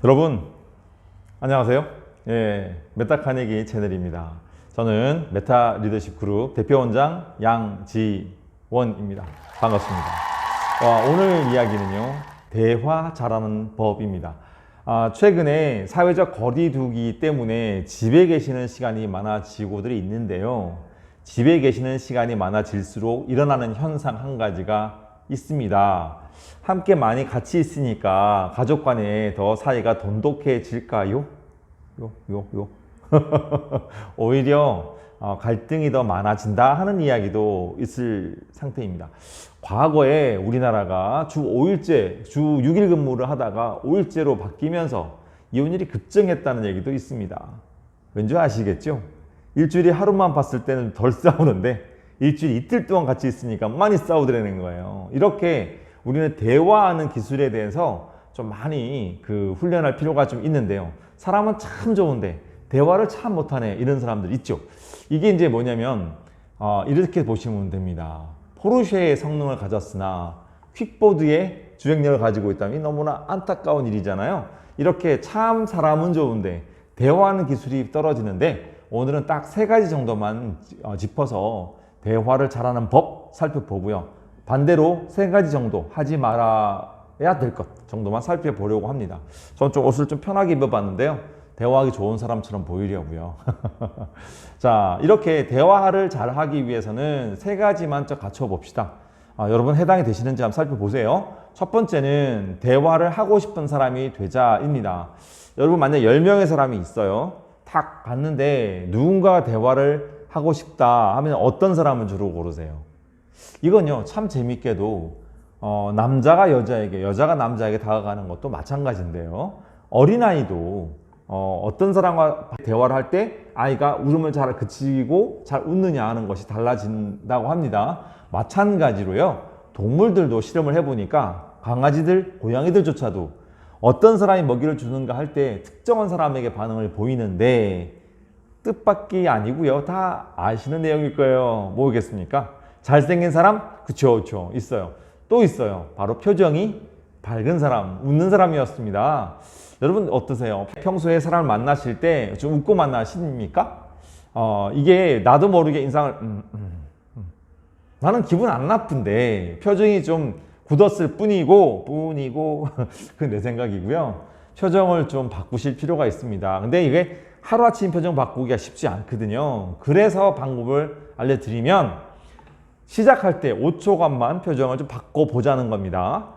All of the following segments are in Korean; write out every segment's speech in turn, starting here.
여러분 안녕하세요. 메타 카네기 채널입니다. 저는 메타 리더십 그룹 대표원장 양지원입니다. 반갑습니다. 오늘 이야기는요, 대화 잘하는 법입니다. 최근에 사회적 거리두기 때문에 집에 계시는 시간이 많아지고들이 있는데요, 집에 계시는 시간이 많아질수록 일어나는 현상 한 가지가 있습니다. 함께 많이 같이 있으니까 가족 간에 더 사이가 돈독해질까요? 오히려 갈등이 더 많아진다 하는 이야기도 있을 상태입니다. 과거에 우리나라가 주 5일제, 주 6일 근무를 하다가 5일제로 바뀌면서 이혼율이 급증했다는 얘기도 있습니다. 왠지 아시겠죠? 일주일에 하루만 봤을 때는 덜 싸우는데 일주일 이틀 동안 같이 있으니까 많이 싸우더라는 거예요. 이렇게 우리는 대화하는 기술에 대해서 좀 많이 훈련할 필요가 좀 있는데요. 사람은 참 좋은데 대화를 참 못하네, 이런 사람들 있죠. 이게 이제 뭐냐면 이렇게 보시면 됩니다. 포르쉐의 성능을 가졌으나 퀵보드의 주행력을 가지고 있다면 너무나 안타까운 일이잖아요. 이렇게 참 사람은 좋은데 대화하는 기술이 떨어지는데, 오늘은 딱 3가지 정도만 짚어서 대화를 잘하는 법 살펴보고요, 반대로 3가지 정도 하지 말아야 될 것 정도만 살펴보려고 합니다. 저는 좀 옷을 좀 편하게 입어봤는데요, 대화하기 좋은 사람처럼 보이려고요. 자, 이렇게 대화를 잘 하기 위해서는 3가지만 좀 갖춰봅시다. 여러분 해당이 되시는지 한번 살펴보세요. 첫 번째는 대화를 하고 싶은 사람이 되자입니다. 여러분 만약 10명의 사람이 있어요. 딱 봤는데 누군가 대화를 하고 싶다 하면 어떤 사람을 주로 고르세요? 이건요, 참 재밌게도 남자가 여자에게, 여자가 남자에게 다가가는 것도 마찬가지인데요, 어린아이도 어떤 사람과 대화를 할 때 아이가 울음을 잘 그치고 잘 웃느냐 하는 것이 달라진다고 합니다. 마찬가지로요, 동물들도 실험을 해보니까 강아지들, 고양이들조차도 어떤 사람이 먹이를 주는가 할 때 특정한 사람에게 반응을 보이는데, 뜻밖이 아니고요, 다 아시는 내용일 거예요. 뭐겠습니까? 잘생긴 사람? 그쵸, 있어요. 또 있어요. 바로 표정이 밝은 사람, 웃는 사람이었습니다. 여러분 어떠세요? 평소에 사람을 만나실 때 좀 웃고 만나십니까? 이게 나도 모르게 인상을 나는 기분 안 나쁜데 표정이 좀 굳었을 뿐이고 그 내 생각이고요. 표정을 좀 바꾸실 필요가 있습니다. 근데 이게 하루아침 표정 바꾸기가 쉽지 않거든요. 그래서 방법을 알려드리면, 시작할 때 5초간만 표정을 좀 바꿔보자는 겁니다.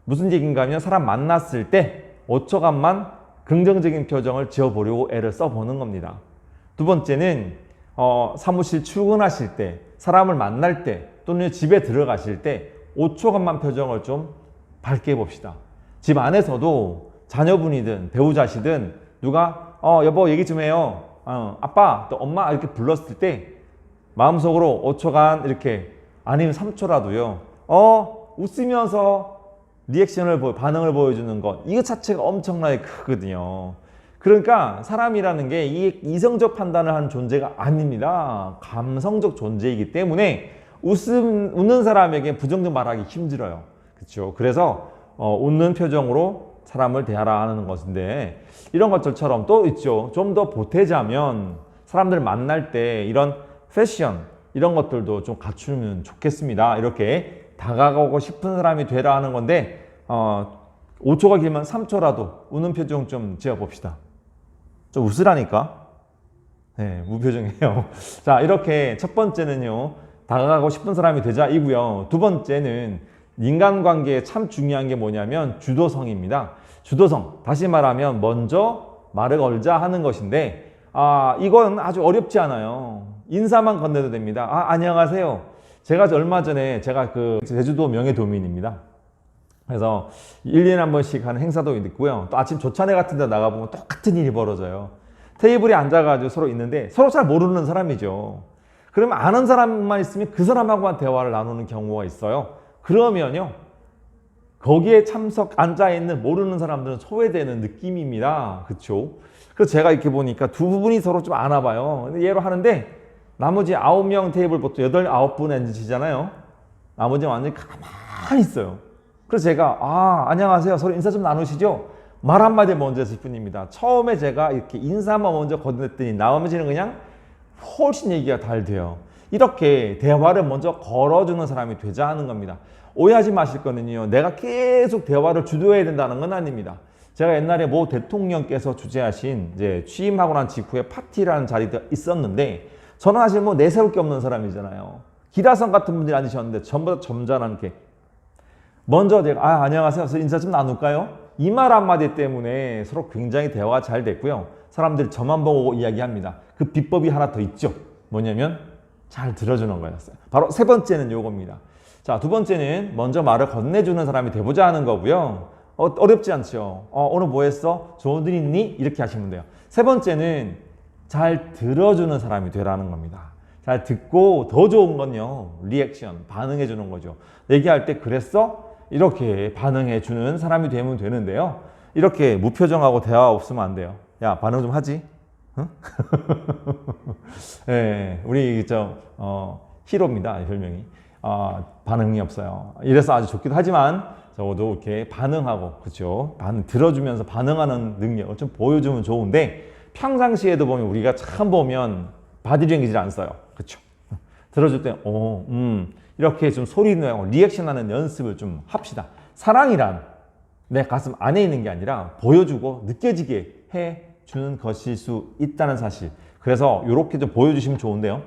무슨 얘기인가 하면, 사람 만났을 때 5초간만 긍정적인 표정을 지어보려고 애를 써보는 겁니다. 두 번째는 사무실 출근하실 때, 사람을 만날 때, 또는 집에 들어가실 때 5초간만 표정을 좀 밝게 해봅시다. 집 안에서도 자녀분이든 배우자시든 누가 여보 얘기 좀 해요, 아빠 또 엄마 이렇게 불렀을 때 마음속으로 5초간 이렇게, 아니면 3초라도요 웃으면서 리액션을 반응을 보여주는 것, 이거 자체가 엄청나게 크거든요. 그러니까 사람이라는 게 이성적 판단을 하는 존재가 아닙니다. 감성적 존재이기 때문에 웃는 사람에게 부정적 말하기 힘들어요. 그렇죠? 그래서 웃는 표정으로 사람을 대하라 하는 것인데, 이런 것들처럼 또 있죠. 좀 더 보태자면 사람들 만날 때 이런 패션, 이런 것들도 좀 갖추면 좋겠습니다. 이렇게 다가가고 싶은 사람이 되라 하는 건데, 5초가 길면 3초라도 웃는 표정 좀 지어봅시다. 좀 웃으라니까. 네, 무표정이에요. 자, 이렇게 첫 번째는요, 다가가고 싶은 사람이 되자이고요. 두 번째는 인간관계에 참 중요한 게 뭐냐면 주도성입니다. 주도성, 다시 말하면 먼저 말을 걸자 하는 것인데, 이건 아주 어렵지 않아요. 인사만 건네도 됩니다. 안녕하세요. 제가 얼마 전에, 제가 제주도 명예도민입니다. 그래서 1년에 한 번씩 하는 행사도 있고요. 또 아침 조찬회 같은 데 나가보면 똑같은 일이 벌어져요. 테이블에 앉아가지고 서로 있는데 서로 잘 모르는 사람이죠. 그러면 아는 사람만 있으면 그 사람하고만 대화를 나누는 경우가 있어요. 그러면요, 거기에 앉아있는 모르는 사람들은 소외되는 느낌입니다. 그쵸? 그래서 제가 이렇게 보니까 두 분이 서로 좀 아나 봐요. 근데 얘로 하는데 나머지 9명 테이블부터 8, 9분 앉으시잖아요. 나머지는 완전히 가만히 있어요. 그래서 제가 안녕하세요, 서로 인사 좀 나누시죠. 말 한마디 먼저 했을 뿐입니다. 처음에 제가 이렇게 인사만 먼저 건넸더니 나머지는 그냥 훨씬 얘기가 잘 돼요. 이렇게 대화를 먼저 걸어주는 사람이 되자 하는 겁니다. 오해하지 마실 거는요. 내가 계속 대화를 주도해야 된다는 건 아닙니다. 제가 옛날에 모 대통령께서 주재하신 이제 취임하고 난 직후에 파티라는 자리가 있었는데 저는 사실 뭐 내세울 게 없는 사람이잖아요. 기라성 같은 분들이 앉으셨는데 전부 다 점잖게 먼저 제가 안녕하세요. 인사 좀 나눌까요? 이 말 한마디 때문에 서로 굉장히 대화가 잘 됐고요. 사람들이 저만 보고 이야기합니다. 그 비법이 하나 더 있죠. 뭐냐면 잘 들어주는 거였어요. 바로 세 번째는 요겁니다. 자, 두 번째는 먼저 말을 건네주는 사람이 돼보자 하는 거고요. 어렵지 않죠. 오늘 뭐 했어? 좋은 일 있니? 이렇게 하시면 돼요. 세 번째는 잘 들어주는 사람이 되라는 겁니다. 잘 듣고 더 좋은 건요. 리액션, 반응해 주는 거죠. 얘기할 때 그랬어? 이렇게 반응해 주는 사람이 되면 되는데요. 이렇게 무표정하고 대화 없으면 안 돼요. 야, 반응 좀 하지? 응? 네, 우리 히로입니다. 별명이. 반응이 없어요. 이래서 아주 좋기도 하지만 적어도 이렇게 반응하고, 그렇죠? 들어주면서 반응하는 능력을 좀 보여주면 좋은데 평상시에도 보면 우리가 참 보면 바디랭귀지를 안 써요. 그렇죠? 들어줄 때 이렇게 좀 소리 내고 리액션하는 연습을 좀 합시다. 사랑이란 내 가슴 안에 있는 게 아니라 보여주고 느껴지게 해주는 것일 수 있다는 사실. 그래서 이렇게 좀 보여주시면 좋은데요.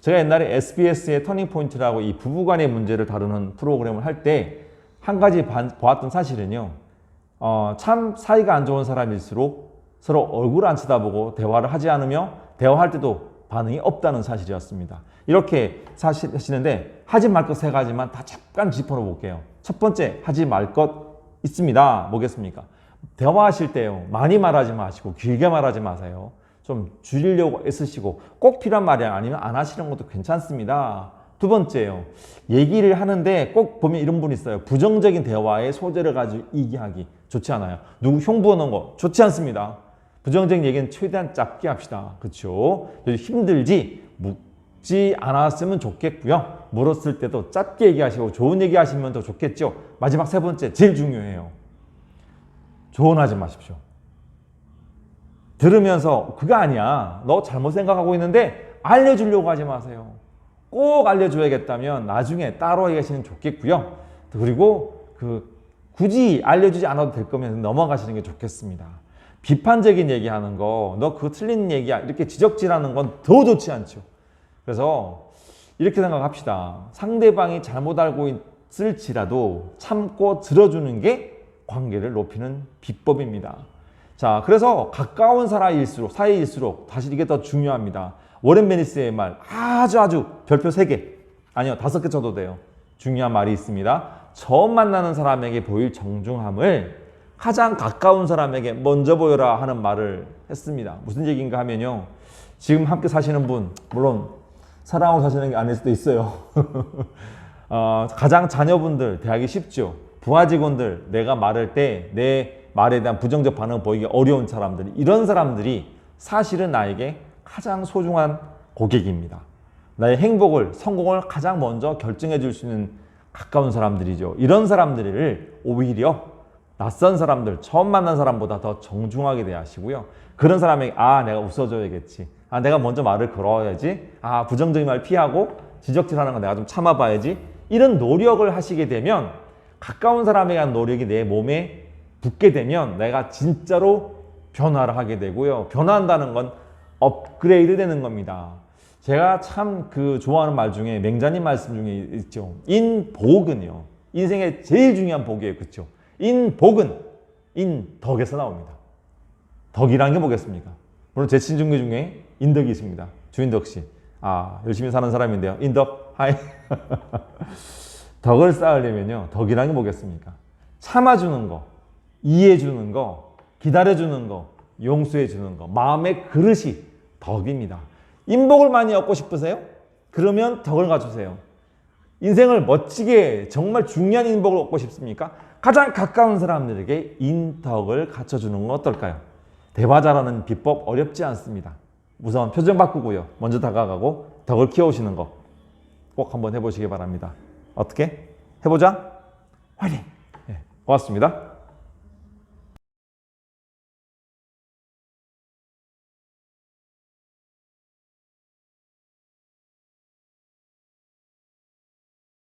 제가 옛날에 SBS의 터닝포인트라고 이 부부간의 문제를 다루는 프로그램을 할 때 한 가지 보았던 사실은요. 참 사이가 안 좋은 사람일수록 서로 얼굴 안 쳐다보고 대화를 하지 않으며 대화할 때도 반응이 없다는 사실이었습니다. 이렇게 하시는데 하지 말 것 세 가지만 다 잠깐 짚어 볼게요. 첫 번째, 하지 말 것 있습니다. 뭐겠습니까? 대화하실 때요. 많이 말하지 마시고 길게 말하지 마세요. 좀 줄이려고 애쓰시고 꼭 필요한 말이 아니면 안 하시는 것도 괜찮습니다. 두 번째요. 얘기를 하는데 꼭 보면 이런 분 있어요. 부정적인 대화의 소재를 가지고 얘기하기 좋지 않아요. 누구 흉보는 거 좋지 않습니다. 부정적인 얘기는 최대한 짧게 합시다. 그렇죠? 힘들지 묻지 않았으면 좋겠고요. 물었을 때도 짧게 얘기하시고 좋은 얘기 하시면 더 좋겠죠. 마지막 세 번째, 제일 중요해요. 조언하지 마십시오. 들으면서 그거 아니야. 너 잘못 생각하고 있는데 알려주려고 하지 마세요. 꼭 알려줘야겠다면 나중에 따로 얘기하시면 좋겠고요. 그리고 굳이 알려주지 않아도 될 거면 넘어가시는 게 좋겠습니다. 비판적인 얘기하는 거, 너 그거 틀린 얘기야. 이렇게 지적질하는 건 더 좋지 않죠. 그래서 이렇게 생각합시다. 상대방이 잘못 알고 있을지라도 참고 들어주는 게 관계를 높이는 비법입니다. 자, 그래서 가까운 사이일수록 사실 이게 더 중요합니다. 워렌 베니스의 말 아주 별표 3개 아니요 5개 쳐도 돼요. 중요한 말이 있습니다. 처음 만나는 사람에게 보일 정중함을 가장 가까운 사람에게 먼저 보여라 하는 말을 했습니다. 무슨 얘기인가 하면요. 지금 함께 사시는 분 물론 사랑하고 사시는 게 아닐 수도 있어요. 가장 자녀분들 대하기 쉽죠. 부하 직원들 내가 말할 때 내 말에 대한 부정적 반응 보이기 어려운 사람들 이런 사람들이 사실은 나에게 가장 소중한 고객입니다. 나의 행복을 성공을 가장 먼저 결정해 줄 수 있는 가까운 사람들이죠. 이런 사람들을 오히려 낯선 사람들 처음 만난 사람보다 더 정중하게 대하시고요. 그런 사람에게 내가 웃어줘야겠지. 내가 먼저 말을 걸어야지. 부정적인 말 피하고 지적질하는 거 내가 좀 참아봐야지. 이런 노력을 하시게 되면 가까운 사람에 대한 노력이 내 몸에 붙게 되면 내가 진짜로 변화를 하게 되고요. 변화한다는 건 업그레이드 되는 겁니다. 제가 참 좋아하는 말 중에 맹자님 말씀 중에 있죠. 인복은요. 인생의 제일 중요한 복이에요. 그렇죠? 인복은 인덕에서 나옵니다. 덕이라는 게 뭐겠습니까? 물론 제 친중계 중에 인덕이 있습니다. 주인덕 씨. 열심히 사는 사람인데요. 인덕, 하이. 덕을 쌓으려면요. 덕이라는 게 뭐겠습니까? 참아주는 거, 이해해주는 거, 기다려주는 거, 용서해주는 거. 마음의 그릇이 덕입니다. 인복을 많이 얻고 싶으세요? 그러면 덕을 갖추세요. 인생을 멋지게 정말 중요한 인복을 얻고 싶습니까? 가장 가까운 사람들에게 인덕을 갖춰주는 건 어떨까요? 대화 잘하는 비법 어렵지 않습니다. 우선 표정 바꾸고요. 먼저 다가가고 덕을 키워오시는 거 꼭 한번 해보시기 바랍니다. 어떻게? 해보자. 화이팅! 고맙습니다.